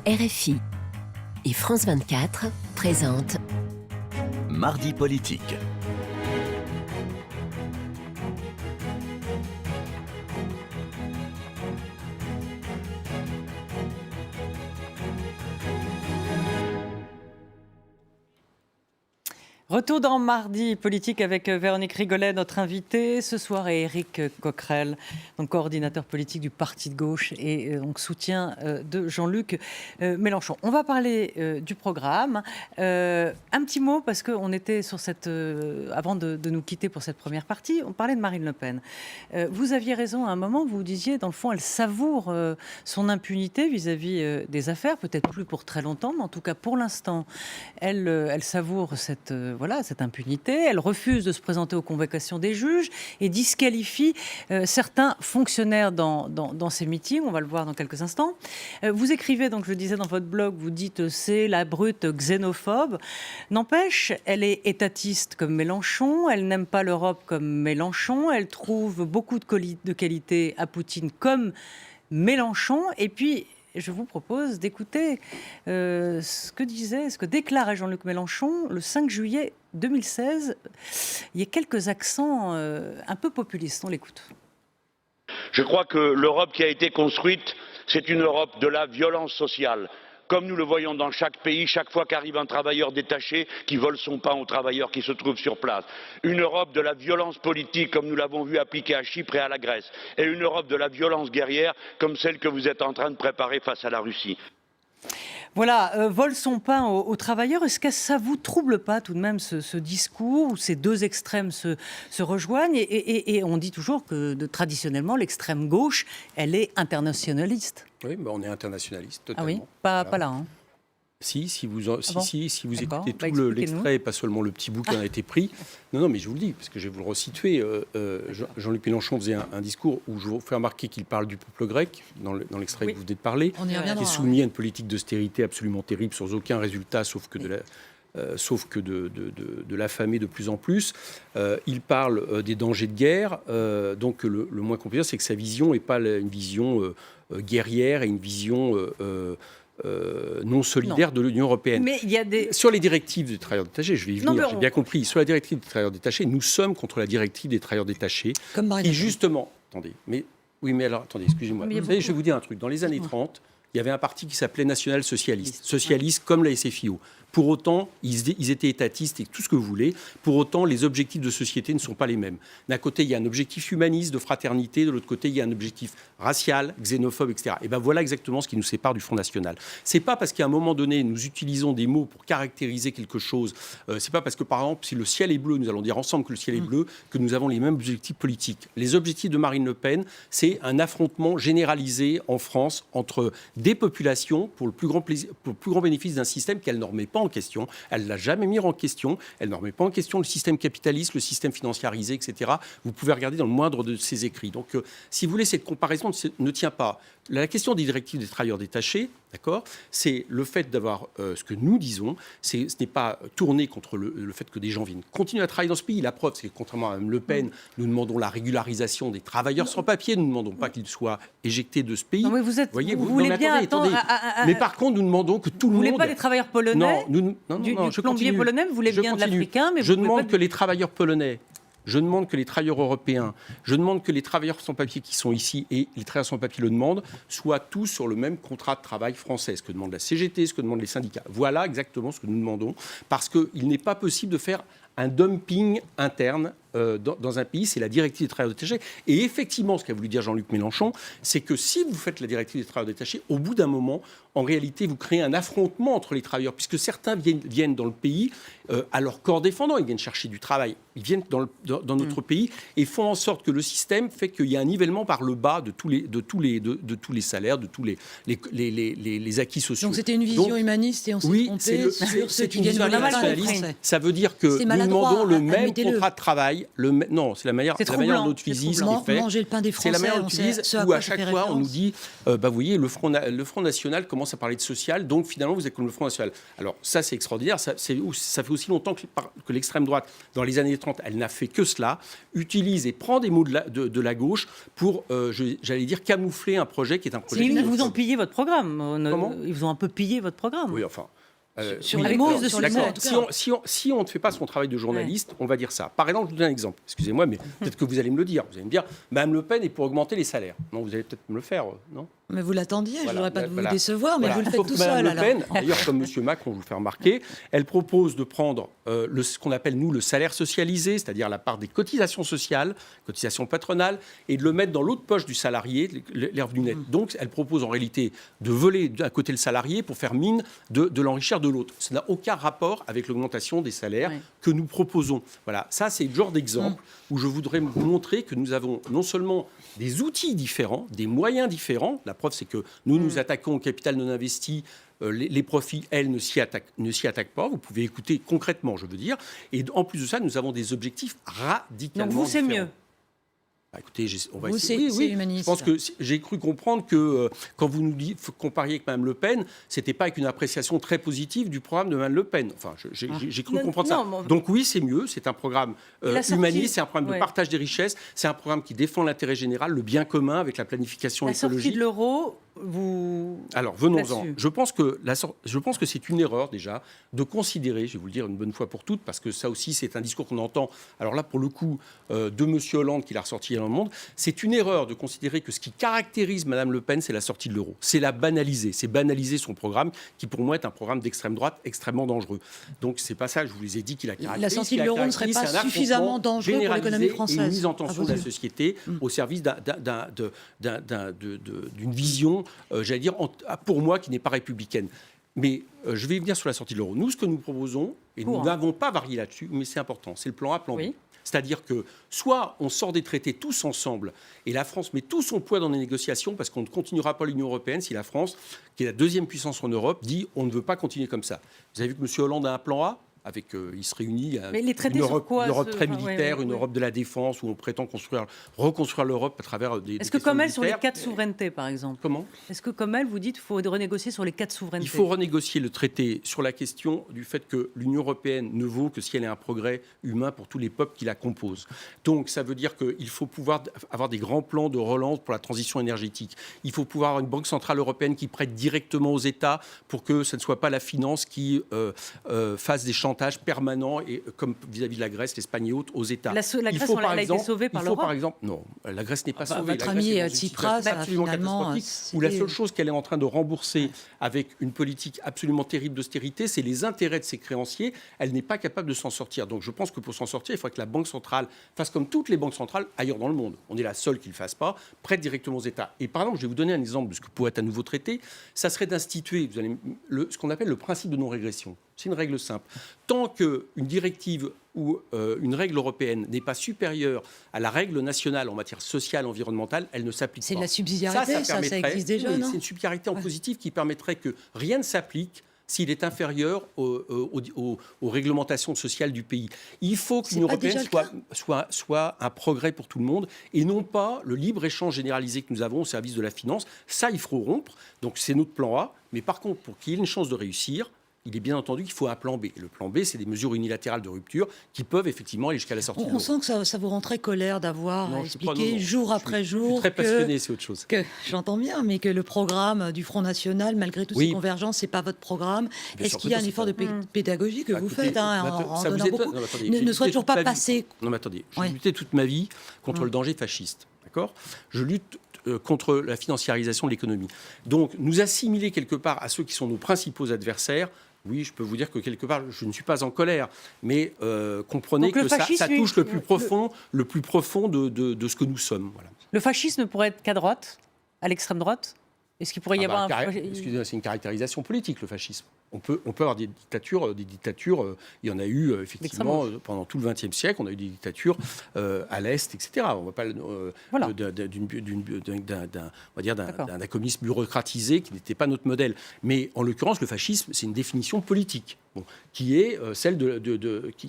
RFI et France 24 présentent Mardi politique. Retour dans Mardi politique avec Véronique Rigolet, notre invitée ce soir, et Éric Coquerel, donc coordinateur politique du Parti de gauche et donc soutien de Jean-Luc Mélenchon. On va parler du programme. Un petit mot, parce qu'on était sur cette... avant de nous quitter pour cette première partie, on parlait de Marine Le Pen. Vous aviez raison à un moment, vous disiez, dans le fond, elle savoure son impunité vis-à-vis des affaires, peut-être plus pour très longtemps, mais en tout cas pour l'instant, elle savoure cette impunité. Elle refuse de se présenter aux convocations des juges et disqualifie certains fonctionnaires dans ces meetings. On va le voir dans quelques instants. Vous écrivez, donc je le disais dans votre blog, vous dites c'est la brute xénophobe. N'empêche, elle est étatiste comme Mélenchon, elle n'aime pas l'Europe comme Mélenchon, elle trouve beaucoup de qualités à Poutine comme Mélenchon, et puis je vous propose d'écouter ce que déclarait Jean-Luc Mélenchon le 5 juillet 2016. Il y a quelques accents un peu populistes, on l'écoute. Je crois que l'Europe qui a été construite, c'est une Europe de la violence sociale. Comme nous le voyons dans chaque pays, chaque fois qu'arrive un travailleur détaché qui vole son pain aux travailleurs qui se trouvent sur place. Une Europe de la violence politique, comme nous l'avons vu appliquée à Chypre et à la Grèce. Et une Europe de la violence guerrière, comme celle que vous êtes en train de préparer face à la Russie. Voilà, vole son pain aux travailleurs. Est-ce que ça vous trouble pas tout de même ce discours où ces deux extrêmes se rejoignent et on dit toujours que traditionnellement, l'extrême gauche, elle est internationaliste. Oui, on est internationaliste, totalement. Ah oui, pas là. Hein. Si vous écoutez tout expliquez-nous. l'extrait, pas seulement le petit bout qui en a été pris. Non, mais je vous le dis, parce que je vais vous le resituer. Jean-Luc Mélenchon faisait un discours où je vous fais remarquer qu'il parle du peuple grec, dans l'extrait que vous venez de parler, qui est soumis à une politique d'austérité absolument terrible, sans aucun résultat, sauf que de l'affamer de plus en plus. Il parle des dangers de guerre. Donc le moins qu'on peut dire, c'est que sa vision n'est pas une vision guerrière et une vision non solidaire de l'Union européenne. Mais il y a Sur les directives des travailleurs détachés, je vais y venir, j'ai bien compris. Sur la directive des travailleurs détachés, nous sommes contre la directive des travailleurs détachés. Comme Marine qui justement... Attendez, excusez-moi. Vous savez, je vais vous dire un truc. Dans les années 30, il y avait un parti qui s'appelait National Socialiste. Socialiste comme la SFIO. Pour autant, ils étaient étatistes et tout ce que vous voulez. Pour autant, les objectifs de société ne sont pas les mêmes. D'un côté, il y a un objectif humaniste, de fraternité. De l'autre côté, il y a un objectif racial, xénophobe, etc. Et bien voilà exactement ce qui nous sépare du Front National. C'est pas parce qu'à un moment donné, nous utilisons des mots pour caractériser quelque chose. C'est pas parce que, par exemple, si le ciel est bleu, nous allons dire ensemble que le ciel est bleu, que nous avons les mêmes objectifs politiques. Les objectifs de Marine Le Pen, c'est un affrontement généralisé en France entre des populations pour le plus grand bénéfice d'un système qu'elle ne remet pas en question. Elle ne l'a jamais mis en question. Elle ne remet pas en question le système capitaliste, le système financiarisé, etc. Vous pouvez regarder dans le moindre de ses écrits. Donc, si vous voulez, cette comparaison ne tient pas. La question des directives des travailleurs détachés, d'accord, c'est le fait d'avoir ce que nous disons, ce n'est pas tourné contre le fait que des gens viennent continuer à travailler dans ce pays. La preuve, c'est que contrairement à Mme Le Pen, nous demandons la régularisation des travailleurs sans papier. Nous ne demandons pas qu'ils soient éjectés de ce pays. Non, mais vous voulez bien attendre. Mais par contre, nous demandons que tout le monde. Vous ne voulez pas les travailleurs polonais? Du plombier polonais, vous voulez bien de l'africain, mais je demande que les travailleurs polonais. Je demande que les travailleurs européens, je demande que les travailleurs sans papier qui sont ici, et les travailleurs sans papier le demandent, soient tous sur le même contrat de travail français. Ce que demande la CGT, ce que demandent les syndicats. Voilà exactement ce que nous demandons, parce qu'il n'est pas possible de faire un dumping interne dans un pays, c'est la directive des travailleurs détachés. Et effectivement, ce qu'a voulu dire Jean-Luc Mélenchon, c'est que si vous faites la directive des travailleurs détachés, au bout d'un moment, en réalité, vous créez un affrontement entre les travailleurs, puisque certains viennent dans le pays à leur corps défendant, ils viennent chercher du travail, ils viennent dans notre pays et font en sorte que le système fait qu'il y a un nivellement par le bas de tous les salaires, de tous les acquis sociaux. Donc c'était une vision humaniste et on s'est trompé sur ceux qui viennent de nationaliste. Ça veut dire que nous demandons le même contrat de travail. Non, c'est la manière dont on utilise ce qui est fait. Manger le pain des Français, c'est la manière dont on utilise où à chaque fois on nous dit, vous voyez, le Front National commence à parler de social, donc finalement vous êtes comme le Front National. Alors ça c'est extraordinaire, ça fait aussi longtemps que l'extrême droite, dans les années 30, elle n'a fait que cela, utilise et prend des mots de la gauche pour, j'allais dire, camoufler un projet qui est un projet... Ils vous ont pillé votre programme. Comment ? Ils vous ont un peu pillé votre programme. Oui, enfin... sur les mots de si on ne fait pas son travail de journaliste, on va dire ça. Par exemple, je vous donne un exemple. Excusez-moi, mais peut-être que vous allez me le dire. Vous allez me dire, Mme Le Pen est pour augmenter les salaires. Non, vous allez peut-être me le faire, non ? Mais vous l'attendiez, je ne voudrais pas vous Voilà. décevoir, mais vous le faites Sauf tout que Mme seul. Le Pen, d'ailleurs, comme M. Macron, je vous fais remarquer, elle propose de prendre ce qu'on appelle, nous, le salaire socialisé, c'est-à-dire la part des cotisations sociales, cotisations patronales, et de le mettre dans l'autre poche du salarié, les revenus nets. Donc, elle propose en réalité de voler d'un côté le salarié pour faire mine de l'enrichir de l'autre. Ça n'a aucun rapport avec l'augmentation des salaires que nous proposons. Voilà, ça, c'est le genre d'exemple où je voudrais vous montrer que nous avons non seulement des outils différents, des moyens différents. La preuve, c'est que nous nous attaquons au capital non investi. Les profits, elles, ne s'y attaquent pas. Vous pouvez écouter concrètement, je veux dire. Et en plus de ça, nous avons des objectifs radicalement Donc vous, c'est différents. mieux. Écoutez, on va Vous, essayer. c'est humaniste. Je pense que j'ai cru comprendre que quand vous nous compariez avec Mme Le Pen, c'était pas avec une appréciation très positive du programme de Mme Le Pen. Enfin, j'ai cru comprendre ça. Donc oui, c'est mieux. C'est un programme humaniste, c'est un programme de partage des richesses, c'est un programme qui défend l'intérêt général, le bien commun avec la planification écologique. La sortie de l'euro, Alors, venons-en. Je pense que c'est une erreur, déjà, de considérer, je vais vous le dire une bonne fois pour toutes, parce que ça aussi, c'est un discours qu'on entend, alors là, pour le coup, de M. Hollande, qui l'a ressorti dans le monde, c'est une erreur de considérer que ce qui caractérise Mme Le Pen, c'est la sortie de l'euro. C'est la banaliser. C'est banaliser son programme, qui, pour moi, est un programme d'extrême droite extrêmement dangereux. Donc, c'est pas ça, je vous les ai dit, qu'il a caractérisé. La sortie de l'euro ne serait pas suffisamment dangereux pour l'économie française. Et une mise en tension de la société au service d'une vision, j'allais dire, pour moi, qui n'est pas républicaine. Mais je vais venir sur la sortie de l'euro. Nous, ce que nous proposons, et nous n'avons pas varié là-dessus, mais c'est important, c'est le plan A, plan B. C'est-à-dire que soit on sort des traités tous ensemble, et la France met tout son poids dans les négociations, parce qu'on ne continuera pas l'Union européenne si la France, qui est la deuxième puissance en Europe, dit on ne veut pas continuer comme ça. Vous avez vu que M. Hollande a un plan A ? Il se réunit à une Europe très militaire, une Europe de la défense, où on prétend reconstruire l'Europe à travers des Est-ce que comme elle, sur les 4 souverainetés, par exemple ? Comment ? Est-ce que comme elle, vous dites qu'il faut renégocier sur les 4 souverainetés ? Il faut renégocier le traité sur la question du fait que l'Union européenne ne vaut que si elle est un progrès humain pour tous les peuples qui la composent. Donc ça veut dire qu'il faut pouvoir avoir des grands plans de relance pour la transition énergétique. Il faut pouvoir avoir une banque centrale européenne qui prête directement aux États pour que ce ne soit pas la finance qui fasse des chantages permanent, et comme vis-à-vis de la Grèce, l'Espagne et autres, aux États. La Grèce, elle a été sauvée par l'Europe. Par exemple, non, la Grèce n'est pas sauvée. Votre ami Tsipras, absolument catastrophique, où la seule chose qu'elle est en train de rembourser avec une politique absolument terrible d'austérité, c'est les intérêts de ses créanciers. Elle n'est pas capable de s'en sortir. Donc je pense que pour s'en sortir, il faut que la Banque centrale fasse comme toutes les banques centrales ailleurs dans le monde. On est la seule qui ne le fasse pas, prête directement aux États. Et par exemple, je vais vous donner un exemple de ce que pourrait être un nouveau traité. Ça serait d'instituer ce qu'on appelle le principe de non-régression. C'est une règle simple. Tant qu'une directive ou une règle européenne n'est pas supérieure à la règle nationale en matière sociale, environnementale, elle ne s'applique pas. C'est de la subsidiarité, ça existe déjà, non ? C'est une subsidiarité en positif qui permettrait que rien ne s'applique s'il est inférieur aux réglementations sociales du pays. Il faut que l'Union européenne soit un progrès pour tout le monde et non pas le libre-échange généralisé que nous avons au service de la finance. Ça, il faut rompre. Donc c'est notre plan A. Mais par contre, pour qu'il y ait une chance de réussir, il est bien entendu qu'il faut un plan B. Et le plan B, c'est des mesures unilatérales de rupture qui peuvent effectivement aller jusqu'à la sortie de l'euro. On sent que ça vous rend très colère d'avoir expliqué jour après jour. Je suis très passionné, c'est autre chose. J'entends bien, mais que le programme du Front National, malgré toutes ces convergences, c'est pas votre programme. Est-ce qu'il y a un effort de pédagogie que vous faites en donnant beaucoup ? Ne soit toujours pas passé. Non, mais attendez, j'ai lutté toute ma vie contre le danger fasciste. D'accord ? Je lutte contre la financiarisation de l'économie. Donc, nous assimiler quelque part à ceux qui sont nos principaux adversaires. Oui, je peux vous dire que quelque part, je ne suis pas en colère, mais comprenez que ça touche le plus profond de ce que nous sommes. Voilà. Le fascisme ne pourrait être qu'à droite, à l'extrême droite ? Est-ce qu'il pourrait y avoir excusez-moi, c'est une caractérisation politique, le fascisme. On peut avoir des dictatures, il y en a eu effectivement pendant tout le XXe siècle, on a eu des dictatures à l'Est, etc. On ne va pas d'un communisme bureaucratisé qui n'était pas notre modèle. Mais en l'occurrence, le fascisme, c'est une définition politique. qui est celle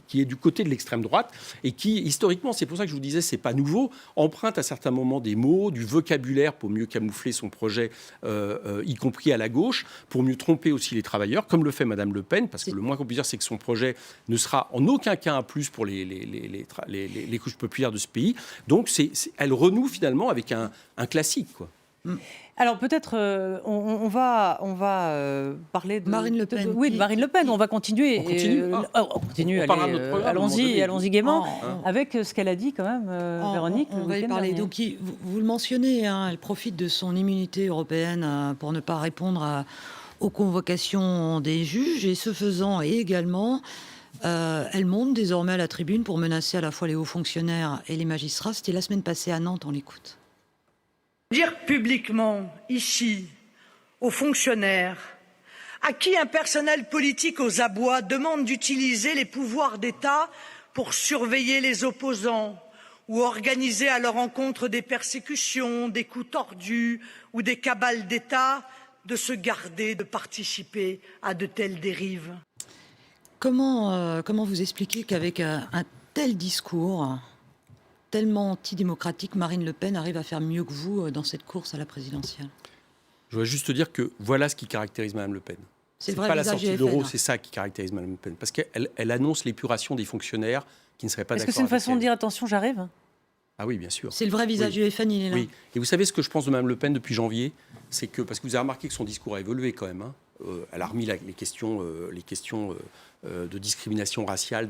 qui est du côté de l'extrême droite et qui, historiquement, c'est pour ça que je vous disais, c'est pas nouveau, emprunte à certains moments des mots, du vocabulaire pour mieux camoufler son projet, y compris à la gauche, pour mieux tromper aussi les travailleurs, comme le fait Madame Le Pen, parce que le moins qu'on puisse dire, c'est que son projet ne sera en aucun cas un plus pour les couches populaires de ce pays. Donc, elle renoue finalement avec un classique, quoi. Alors peut-être on va parler de Marine Le Pen. Oui, de Marine Le Pen. On va continuer. On continue. Allons-y gaiement avec ce qu'elle a dit quand même, Véronique. On va y parler. Donc, vous le mentionnez, elle profite de son immunité européenne pour ne pas répondre aux convocations des juges, et ce faisant, et également, elle monte désormais à la tribune pour menacer à la fois les hauts fonctionnaires et les magistrats. C'était la semaine passée à Nantes, on l'écoute. Dire publiquement, ici, aux fonctionnaires, à qui un personnel politique aux abois demande d'utiliser les pouvoirs d'État pour surveiller les opposants ou organiser à leur encontre des persécutions, des coups tordus ou des cabales d'État, de se garder de participer à de telles dérives. Comment vous expliquez qu'avec un tel discours tellement antidémocratique, Marine Le Pen arrive à faire mieux que vous dans cette course à la présidentielle? Je voudrais juste te dire que voilà ce qui caractérise Mme Le Pen. C'est pas la sortie de l'euro, c'est ça qui caractérise Mme Le Pen. Parce qu'elle annonce l'épuration des fonctionnaires qui ne seraient pas d'accord. Est-ce que c'est une façon de dire attention, j'arrive? Ah oui, bien sûr. C'est le vrai visage du FN, il est là. Oui. Et vous savez ce que je pense de Mme Le Pen depuis janvier? C'est que, parce que vous avez remarqué que son discours a évolué quand même, elle a remis les questions de discrimination raciale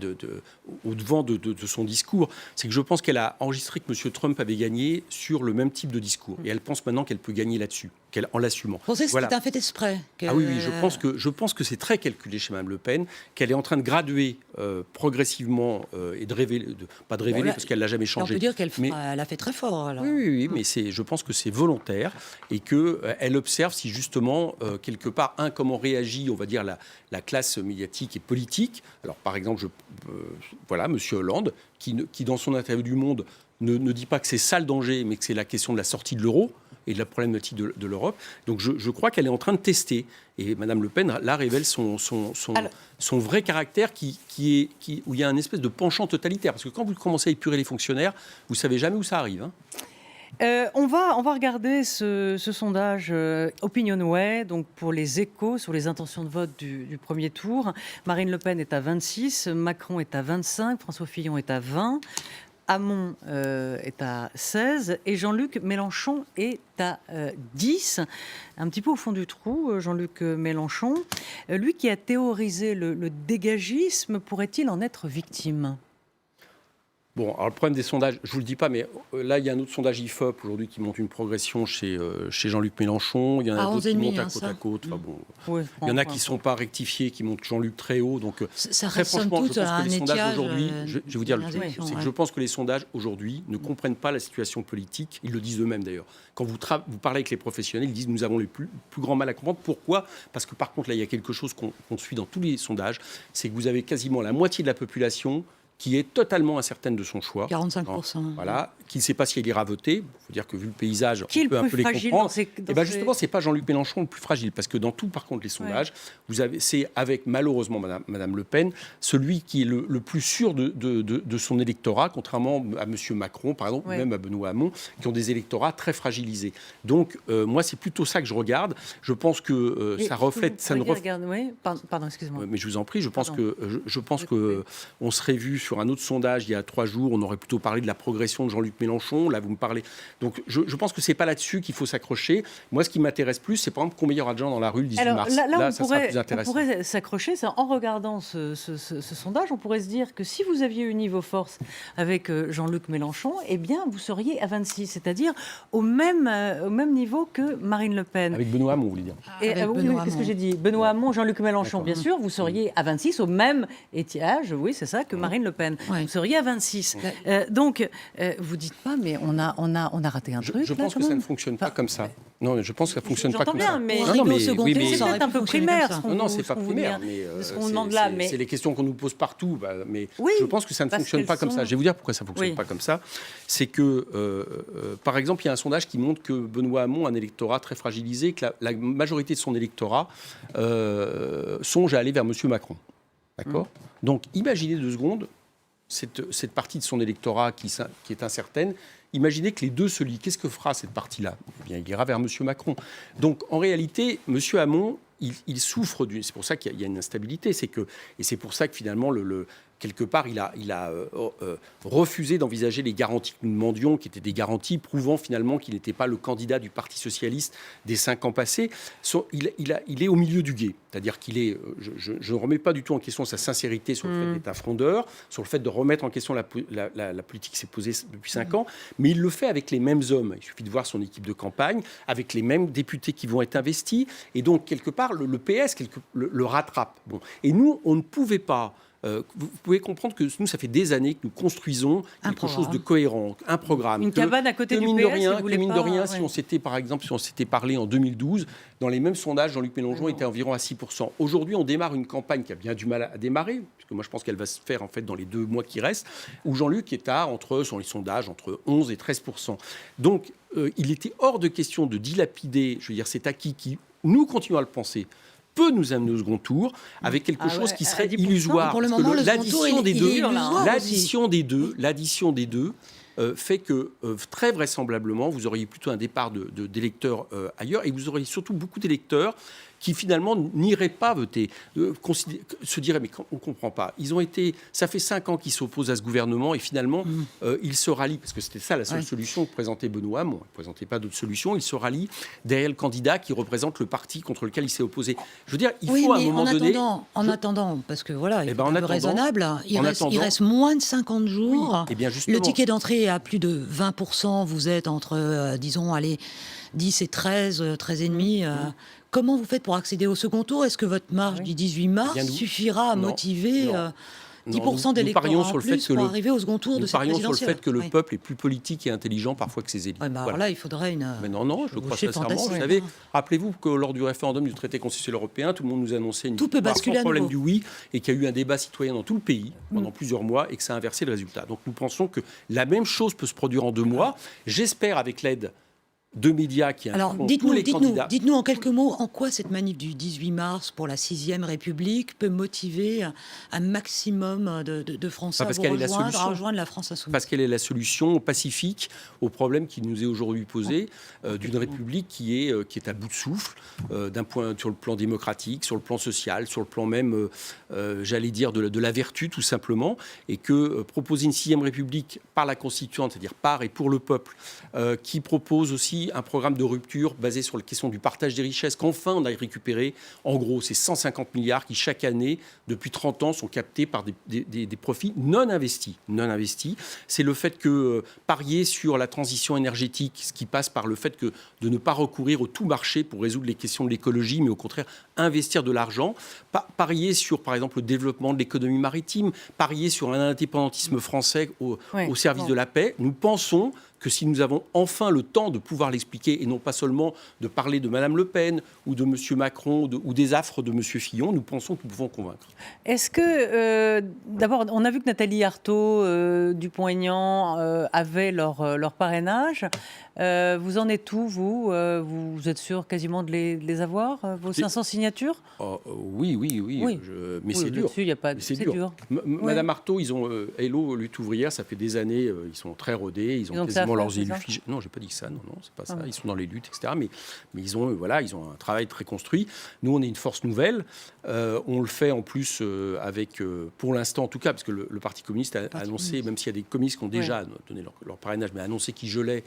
au devant de son discours. C'est que je pense qu'elle a enregistré que M. Trump avait gagné sur le même type de discours. Et elle pense maintenant qu'elle peut gagner là-dessus, en l'assumant. Vous pensez que c'est un fait exprès? Ah oui, je pense que c'est très calculé chez Mme Le Pen, qu'elle est en train de graduer progressivement et de révéler, pas de révéler parce qu'elle ne l'a jamais changé. On peut dire qu'elle a fait très fort. Alors. Oui, mais je pense que c'est volontaire et qu'elle observe si justement, quelque part, comment réagit, on va dire, la classe médiatique et politique. Alors, par exemple, M. Hollande, qui dans son interview du Monde ne dit pas que c'est ça le danger, mais que c'est la question de la sortie de l'euro et de la problématique de l'Europe. Donc, je crois qu'elle est en train de tester. Et Mme Le Pen, là, révèle son vrai caractère où il y a un espèce de penchant totalitaire. Parce que quand vous commencez à épurer les fonctionnaires, vous ne savez jamais où ça arrive. On va regarder ce sondage Opinionway, donc pour les Échos sur les intentions de vote du premier tour. Marine Le Pen est à 26, Macron est à 25, François Fillon est à 20, Hamon est à 16 et Jean-Luc Mélenchon est à 10. Un petit peu au fond du trou, Jean-Luc Mélenchon. Lui qui a théorisé le dégagisme, pourrait-il en être victime ? Bon, alors le problème des sondages, je ne vous le dis pas, mais là, il y a un autre sondage IFOP aujourd'hui qui montre une progression chez Jean-Luc Mélenchon. Il y en a d'autres qui montent à côte à côte. Enfin, bon, il y en a qui ne sont pas rectifiés, qui montent Jean-Luc très haut. Donc, très franchement, je pense que les sondages aujourd'hui, je vais vous dire le truc, c'est que je pense que les sondages aujourd'hui ne comprennent pas la situation politique. Ils le disent eux-mêmes d'ailleurs. Quand vous parlez avec les professionnels, ils disent nous avons le plus grand mal à comprendre. Pourquoi ? Parce que par contre, là, il y a quelque chose qu'on suit dans tous les sondages, c'est que vous avez quasiment la moitié de la population qui est totalement incertaine de son choix. 45%. Voilà, qui ne sait pas si elle ira voter. Il faut dire que vu le paysage, qui on peut un peu les comprendre. Et justement, ce n'est pas Jean-Luc Mélenchon le plus fragile, parce que dans tout, par contre, les sondages, c'est avec, malheureusement, Madame Le Pen, celui qui est le plus sûr de son électorat, contrairement à M. Macron, par exemple, ou même à Benoît Hamon, qui ont des électorats très fragilisés. Donc, moi, c'est plutôt ça que je regarde. Je pense que ça reflète... Pardon, excusez-moi. Mais je vous en prie, je pense que on serait vu sur un autre sondage il y a 3 jours, on aurait plutôt parlé de la progression de Jean-Luc Mélenchon. Là, vous me parlez. Donc, je pense que c'est pas là-dessus qu'il faut s'accrocher. Moi, ce qui m'intéresse plus, c'est par exemple combien il y aura de gens dans la rue le 18 mars. Là, ça sera plus intéressant. On pourrait s'accrocher. En regardant ce sondage, on pourrait se dire que si vous aviez uni vos forces avec Jean-Luc Mélenchon, eh bien, vous seriez à 26, c'est-à-dire au même niveau que Marine LePen. Avec Benoît Hamon, vous voulez dire. Qu'est-ce que j'ai dit? Benoît Hamon, Jean-Luc Mélenchon, bien sûr, vous seriez à 26, au même étiage, oui, c'est ça, que Marine Le Pen. Vous seriez à 26. Donc, vous dites pas, mais on a raté un truc. Je pense que ça ne fonctionne pas comme ça. Non, je pense que ça ne fonctionne pas comme ça. Mais c'est peut-être un peu primaire. Non, c'est pas primaire. Ce qu'on demande là. C'est les questions qu'on nous pose partout. Mais je pense que ça ne fonctionne pas comme ça. Je vais vous dire pourquoi ça ne fonctionne pas comme ça. C'est que, par exemple, il y a un sondage qui montre que Benoît Hamon a un électorat très fragilisé, que la majorité de son électorat songe à aller vers M. Macron. D'accord ? Donc, imaginez 2 secondes cette partie de son électorat qui est incertaine. Imaginez que les deux se lient. Qu'est-ce que fera cette partie-là ? Eh bien, il ira vers M. Macron. Donc, en réalité, M. Hamon, il souffre d'une... C'est pour ça qu'il y a une instabilité. Et c'est pour ça que, finalement, quelque part, il a refusé d'envisager les garanties que nous demandions, qui étaient des garanties prouvant finalement qu'il n'était pas le candidat du Parti socialiste des 5 ans passés. Il est au milieu du gué. C'est-à-dire qu'il est... Je ne remets pas du tout en question sa sincérité sur le fait d'être un frondeur, sur le fait de remettre en question la politique qui s'est posée depuis 5 ans, mais il le fait avec les mêmes hommes. Il suffit de voir son équipe de campagne, avec les mêmes députés qui vont être investis. Et donc, quelque part, le PS le rattrape. Bon. Et nous, on ne pouvait pas... vous pouvez comprendre que nous, ça fait des années que nous construisons quelque chose de cohérent, un programme. Une cabane à côté du PS, mine de rien, si on s'était, par exemple, parlé en 2012, dans les mêmes sondages, Jean-Luc Mélenchon était environ à 6%. Aujourd'hui, on démarre une campagne qui a bien du mal à démarrer, puisque moi, je pense qu'elle va se faire en fait dans les 2 mois qui restent, où Jean-Luc est sur les sondages, entre 11 et 13%. Donc, il était hors de question de dilapider, je veux dire, cet acquis qui, nous continuons à le penser, peut nous amener au second tour avec quelque chose qui serait illusoire. Pour le moment, l'addition des deux fait que très vraisemblablement, vous auriez plutôt un départ d'électeurs ailleurs, et vous auriez surtout beaucoup d'électeurs qui finalement n'iraient pas voter, se diraient mais on ne comprend pas. Ça fait 5 ans qu'ils s'opposent à ce gouvernement et finalement ils se rallient, parce que c'était ça la seule solution que présentait Benoît Hamon. Il ne présentait pas d'autre solution. Ils se rallient derrière le candidat qui représente le parti contre lequel il s'est opposé. Je veux dire, il faut à un moment donné... En attendant, parce que voilà, il faut être raisonnable, il reste moins de 50 jours. Oui, le ticket d'entrée est à plus de 20%. Vous êtes entre, disons, 10 et 13, 13,5%. Comment vous faites pour accéder au second tour ? Est-ce que votre marge du 18 mars suffira à motiver 10% d'électeurs en plus pour arriver au second tour de cette présidentielle ? Nous parions sur le fait que le peuple est plus politique et intelligent parfois que ses élites. Alors là, il faudrait une... Mais non, je crois sincèrement. Vous savez, rappelez-vous que lors du référendum du traité constitutionnel européen, tout le monde nous annonçait une victoire sans problème du oui, et qu'il y a eu un débat citoyen dans tout le pays pendant plusieurs mois et que ça a inversé le résultat. Donc nous pensons que la même chose peut se produire en 2 mois. J'espère, avec l'aide de médias qui informent tous les candidats. Dites-nous en quelques mots en quoi cette manif du 18 mars pour la 6e République peut motiver un maximum de Français à rejoindre la France Insoumise. Parce qu'elle est la solution pacifique au problème qui nous est aujourd'hui posé d'une République qui est à bout de souffle, d'un point sur le plan démocratique, sur le plan social, sur le plan même, j'allais dire, de la vertu tout simplement, et que proposer une 6e République par la Constituante, c'est-à-dire par et pour le peuple, qui propose aussi un programme de rupture basé sur la question du partage des richesses, qu'enfin on a récupéré, en gros, ces 150 milliards qui, chaque année, depuis 30 ans, sont captés par des profits non investis. C'est le fait que parier sur la transition énergétique, ce qui passe par le fait de ne pas recourir au tout marché pour résoudre les questions de l'écologie, mais au contraire investir de l'argent, parier sur, par exemple, le développement de l'économie maritime, parier sur un indépendantisme français au service de la paix. Nous pensons que si nous avons enfin le temps de pouvoir l'expliquer et non pas seulement de parler de Mme Le Pen ou de M. Macron ou des affres de M. Fillon, nous pensons que nous pouvons convaincre. Est-ce que, d'abord, on a vu que Nathalie Arthaud, Dupont-Aignan avaient leur parrainage. Vous en êtes où, vous êtes sûr quasiment de les avoir, vos 500 signatures ? Oui. Mais c'est dur. C'est dur. Madame Arthaud, ils ont Hello, lutte ouvrière, ça fait des années, ils sont très rodés, ils ont quasiment leurs élus figés. Non, j'ai pas dit que ça, non, c'est pas ça. Ils sont dans les luttes, etc. Mais ils ont un travail très construit. Nous, on est une force nouvelle. On le fait en plus avec, pour l'instant en tout cas, parce que le Parti communiste a annoncé, même s'il y a des communistes qui ont déjà donné leur parrainage, mais a annoncé qu'ils gelaient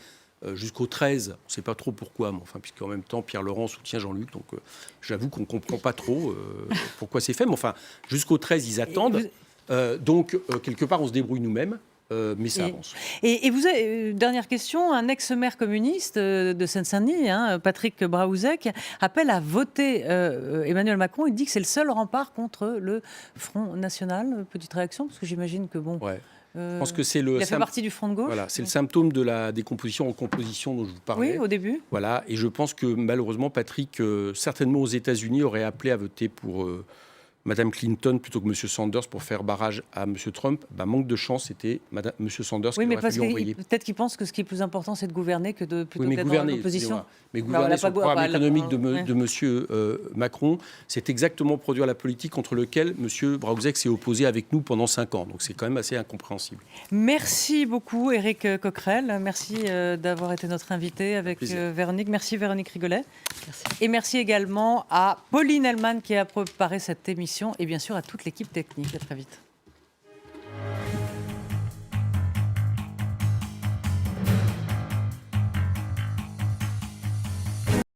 jusqu'au 13, on ne sait pas trop pourquoi, mais enfin, puisqu'en même temps, Pierre Laurent soutient Jean-Luc, donc j'avoue qu'on ne comprend pas trop pourquoi c'est fait, mais enfin, jusqu'au 13, ils attendent. Donc, quelque part, on se débrouille nous-mêmes. Mais ça avance. Et vous avez, dernière question, un ex-maire communiste de Seine-Saint-Denis, Patrick Braouzek, appelle à voter Emmanuel Macron. Il dit que c'est le seul rempart contre le Front National. Petite réaction, parce que j'imagine que bon... Ouais. Je pense que c'est il a fait partie du Front de gauche. Voilà, c'est le symptôme de la décomposition en composition dont je vous parlais. Oui, au début. Voilà, et je pense que malheureusement, Patrick, certainement aux États-Unis, aurait appelé à voter Mme Clinton plutôt que M. Sanders pour faire barrage à M. Trump, manque de chance, c'était M. Sanders oui, qui mais aurait parce fallu envoyer. peut-être qu'il pense que ce qui est plus important, c'est de gouverner que de plutôt d'être dans l'opposition. Mais gouverner sur le programme économique de M. Macron, c'est exactement produire la politique contre lequel M. Braunzeck s'est opposé avec nous pendant 5 ans. Donc c'est quand même assez incompréhensible. Merci beaucoup, Éric Coquerel. Merci d'avoir été notre invité avec Véronique. Merci, Véronique Rigolet. Merci. Et merci également à Pauline Hellman qui a préparé cette émission et bien sûr à toute l'équipe technique. À très vite.